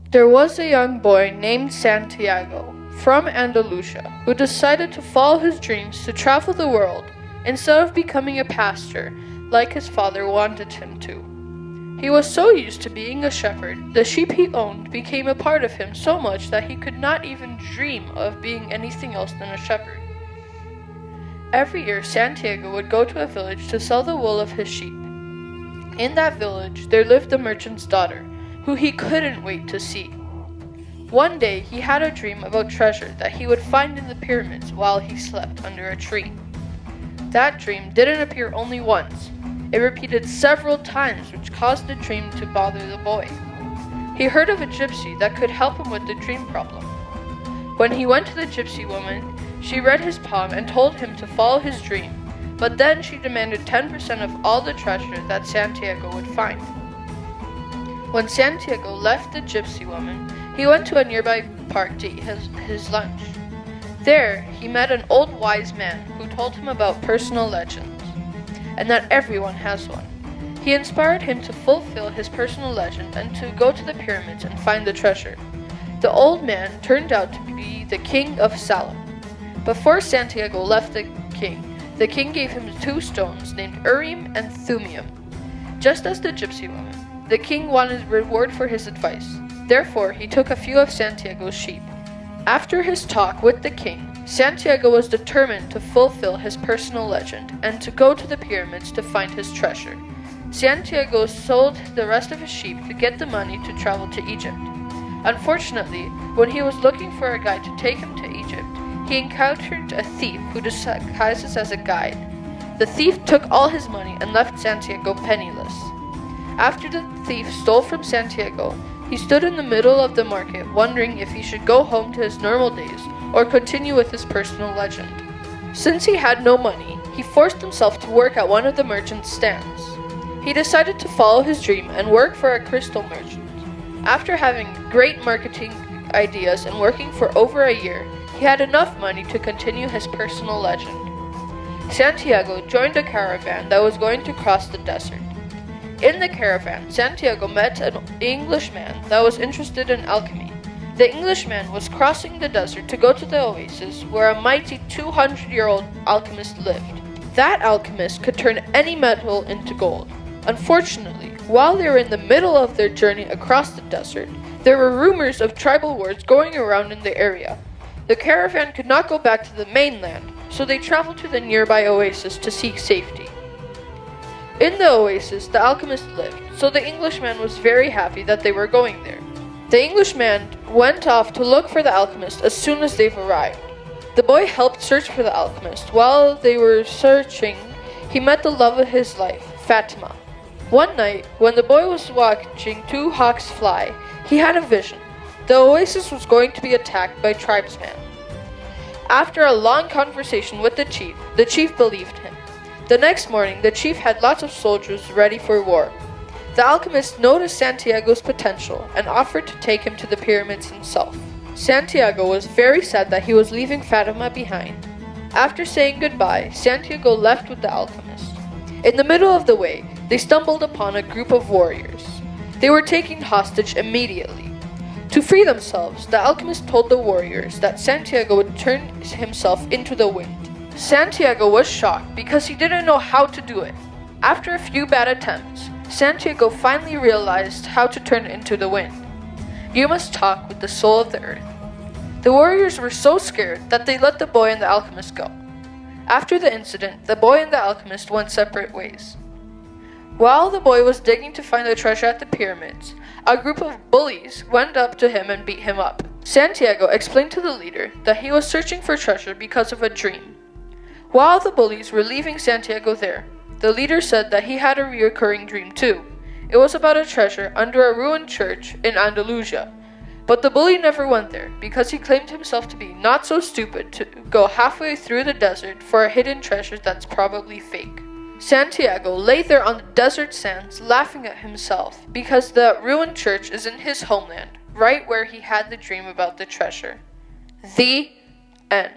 There was a young boy named Santiago from Andalusia who decided to follow his dreams to travel the world instead of becoming a pastor like his father wanted him to. He was so used to being a shepherd, the sheep he owned became a part of him so much that he could not even dream of being anything else than a shepherd. Every year, Santiago would go to a village to sell the wool of his sheep. In that village, there lived a merchant's daughter, who he couldn't wait to see. One day, he had a dream about treasure that he would find in the pyramids while he slept under a tree. That dream didn't appear only once. It repeated several times, which caused the dream to bother the boy. He heard of a gypsy that could help him with the dream problem. When he went to the gypsy woman, she read his palm and told him to follow his dream, but then she demanded 10% of all the treasure that Santiago would find. When Santiago left the gypsy woman, he went to a nearby park to eat his lunch. There, he met an old wise man who told him about personal legends, and that everyone has one. He inspired him to fulfill his personal legend and to go to the pyramids and find the treasure. The old man turned out to be the king of Salem. Before Santiago left the king gave him 2 stones named Urim and Thummim. Just as the gypsy woman, the king wanted reward for his advice. Therefore, he took a few of Santiago's sheep. After his talk with the king, Santiago was determined to fulfill his personal legend and to go to the pyramids to find his treasure. Santiago sold the rest of his sheep to get the money to travel to Egypt. Unfortunately, when he was looking for a guide to take him to Egypt, he encountered a thief who disguises as a guide. The thief took all his money and left Santiago penniless. After the thief stole from Santiago, he stood in the middle of the market wondering if he should go home to his normal days or continue with his personal legend. Since he had no money, he forced himself to work at one of the merchant's stands. He decided to follow his dream and work for a crystal merchant. After having great marketing ideas and working for over a year, he had enough money to continue his personal legend. Santiago joined a caravan that was going to cross the desert. In the caravan, Santiago met an Englishman that was interested in alchemy. The Englishman was crossing the desert to go to the oasis where a mighty 200-year-old alchemist lived. That alchemist could turn any metal into gold. Unfortunately, while they were in the middle of their journey across the desert, there were rumors of tribal wars going around in the area. The caravan could not go back to the mainland, so they traveled to the nearby oasis to seek safety. In the oasis, the alchemist lived, so the Englishman was very happy that they were going there. The Englishman went off to look for the alchemist as soon as they've arrived. The boy helped search for the alchemist. While they were searching, he met the love of his life, Fatima. One night, when the boy was watching 2 hawks fly, he had a vision. The oasis was going to be attacked by tribesmen. After a long conversation with the chief believed him. The next morning, the chief had lots of soldiers ready for war. The alchemist noticed Santiago's potential and offered to take him to the pyramids himself. Santiago was very sad that he was leaving Fatima behind. After saying goodbye, Santiago left with the alchemist. In the middle of the way, they stumbled upon a group of warriors. They were taken hostage immediately. To free themselves, the alchemist told the warriors that Santiago would turn himself into the wind. Santiago was shocked because he didn't know how to do it. After a few bad attempts, Santiago finally realized how to turn into the wind. You must talk with the soul of the earth. The warriors were so scared that they let the boy and the alchemist go. After the incident, the boy and the alchemist went separate ways. While the boy was digging to find the treasure at the pyramids, a group of bullies went up to him and beat him up. Santiago explained to the leader that he was searching for treasure because of a dream. While the bullies were leaving Santiago there, the leader said that he had a recurring dream too. It was about a treasure under a ruined church in Andalusia. But the bully never went there because he claimed himself to be not so stupid to go halfway through the desert for a hidden treasure that's probably fake. Santiago lay there on the desert sands laughing at himself because the ruined church is in his homeland, right where he had the dream about the treasure. The end.